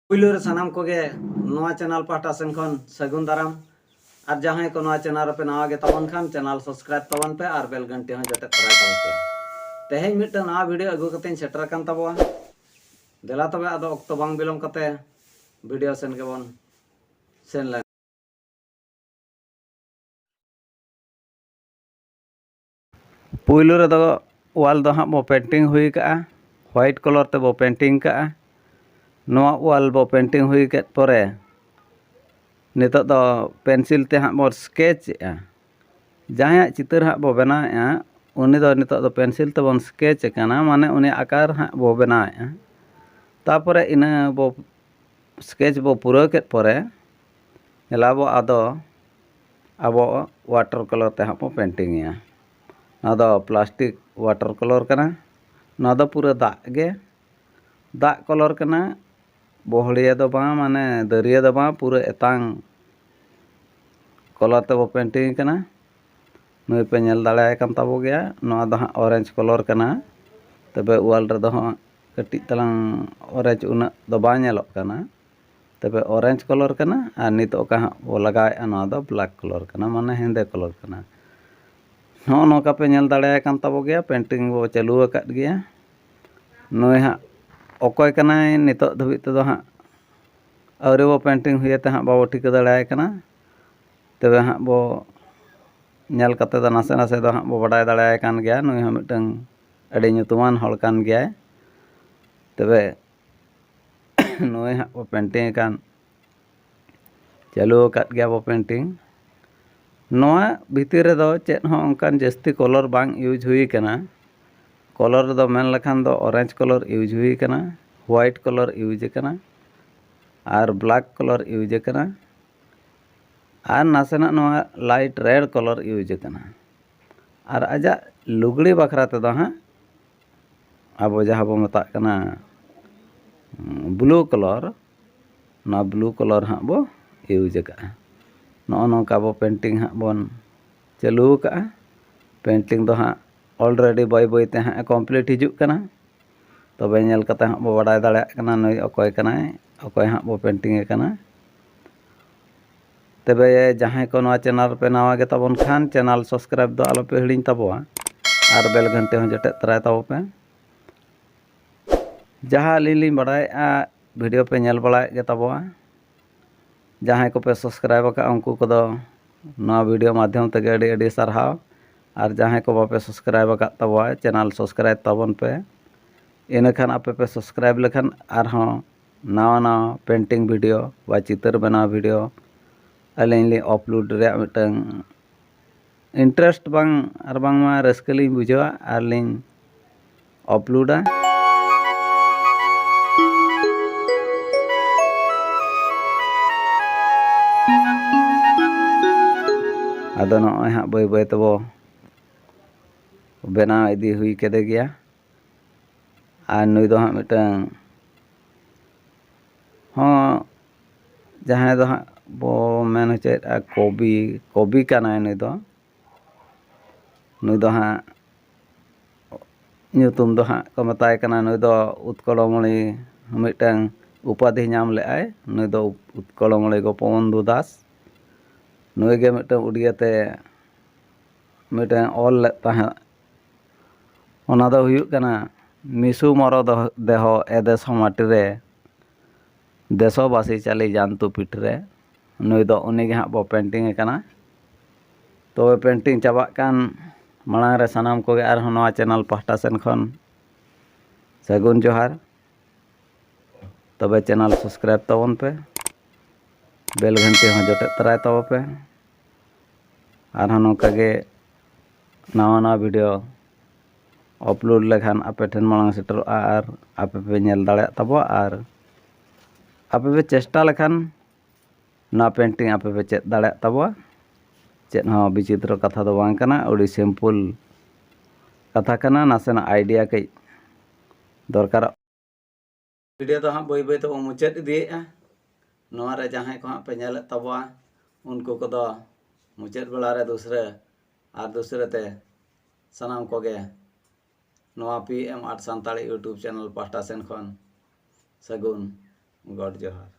पुलुर सानाम कोगे नवा चैनल पाटा सेन खन सगुन दाराम और जहां को नवा चैनल पे नवा गे तबन खान चैनल सब्सक्राइब तबन पे और बेल घंटे हो जटे तराय तबन पे तेहे मिट नवा वीडियो अगु कते सेटर कान तबवा देला तबे आदो अक्तो बांग बिलम कते वीडियो सेन के बन सेन ले पुलुर दो वाल दो हां बो पेंटिंग हुई का व्हाइट कलर ते बो पेंटिंग का नवा वाल बो पेंटिंग हुई के परे नितो दो पेंसिल ते हां बो स्केच जहां चित्र हां बो बनाया उनी दो नितो दो पेंसिल ते बन स्केच कना माने उनी आकार हां बो बनाया तापरे इना बो स्केच बो पूरा के परे एलाबो आदो अब वाटर कलर ते हां बो पेंटिंग या आदो प्लास्टिक वाटर कलर कना ना दो पूरा दा कलर कना बोहड़िया दो बा माने दरिया दो बा पूरा एतांग कलर ते बो पेंटिंग कना नई पे नेल दाड़ाय कान ताबो गया नवा दो हां ऑरेंज कलर कना तबे वाल रे दो हां कटी तलांग ऑरेंज उना दो बा नेलोक कना तबे ऑरेंज कलर कना और नितो का हां बो लगाय नवा दो ब्लैक कलर कना माने हेंदे कलर कना नो नोका पे नेल दाड़ाय कान ताबो गया पेंटिंग बो चालू अकाद गया नई हां ओकोय कनाय नितो धबित ते दो हां अरे वो पेंटिंग हुए ते हां बाबो ठिका दाड़ाय कना तबे हां बो नेल कते दो नासे नासे दो हां बो बडाय दाड़ाय कान गया नई हां मिटंग अडी ᱧᱩᱛᱩᱢᱟᱱ हॉल कान गया तबे नई हां बो पेंटिंग कान चालू अकाद गया बो पेंटिंग नोआ भीतर रे दो चेत हो अंकान जस्ती कलर बांग यूज हुई कना कलर दो मेन लखान दो ऑरेंज कलर यूज हुई कना व्हाइट कलर यूज कना और ब्लैक कलर यूज कना और नासेना नोआ लाइट रेड कलर यूज कना और आजा लुगड़ी बखरा ते दो हां अब जहां बो मता कना ब्लू कलर ना ब्लू कलर हां बो यूज का नो नोका बो पेंटिंग हां बोन चालू का पेंटिंग दो हां ऑलरेडी बाय बाय ते हां कंप्लीट हिजुक कना तबे नेल कते हां बो बडाय दाड़ाय कना नई अकोय कनाय अकोय हां बो पेंटिंग कना तबे जहां को नवा चैनल पे नवा गे तबन खान चैनल सब्सक्राइब दो आलो पे हिडिन तबवा और बेल घंटे हो जटे तराय तबो पे जहां लिली बडाय वीडियो पे नेल बडाय गे तबवा जहां को पे सब्सक्राइब का उनको को दो नवा वीडियो माध्यम ते अडी अडी सरहाव और जहां को बापे सब्सक्राइब का तबवा चैनल सब्सक्राइब तबन पे इन खान आपे पे सब्सक्राइब लेखान और हाँ नवा नवा पेंटिंग वीडियो व चित्र बना वीडियो अलिंग अपलोड रे मिटंग इंटरेस्ट बांग और बांग मा रस्कलिंग बुझवा और लिंग अपलोडा आदो नय हां बाय बाय तबो बनाव इदी हुई केदे गया और नई दो हां मिटंग हाँ जहां दो हां बो मेन होचे कवि कानाय नई दो हां ᱧᱩᱛᱩᱢ दो हां को मताय कना नई दो उत्कलमणि मिटंग उपाधि नाम लेआय नई दो उत्कलमणि गोपबंधु दास नई गे मिटंग उड़िया ते मिटंग ऑल ले ताहे ओना दो हुयुग कना मिसु मरो देहो एदेश माटी रे देशोबासी चाली जानतु पिठरे नई दो उनी गे हां बो पेंटिंग कना तो पेंटिंग चाबा कान मांग रे सानाम को और नवा चैनल पाहटा सेन खन सगुन जोहार तबे चैनल सब्सक्राइब तबन पे बेल घंटे हो जटे तराय तब पे और नौका गे नवा नवा वीडियो अपलोड लेखान आपे ठेन मांग सेटर और आपे पे नेल दाड़े तबो और आपे पे चेष्टा लेखान ना पेंटिंग आपे पे चेत दाड़े तबो चेत हो विचित्र कथा दो बांग कना उड़ी सिंपल कथा कना नासेना आइडिया कई दरकार वीडियो तो हाँ बई बई तो मुचाद इदिएगा नवा रे जहां को हाँ पे नेल तबवा उनको को दो मुचाद बेला रे दूसरे ते सनाम को गे नवा PM art Santali YouTube channel पाहटा सेन खन सगुन गॉड जोहार।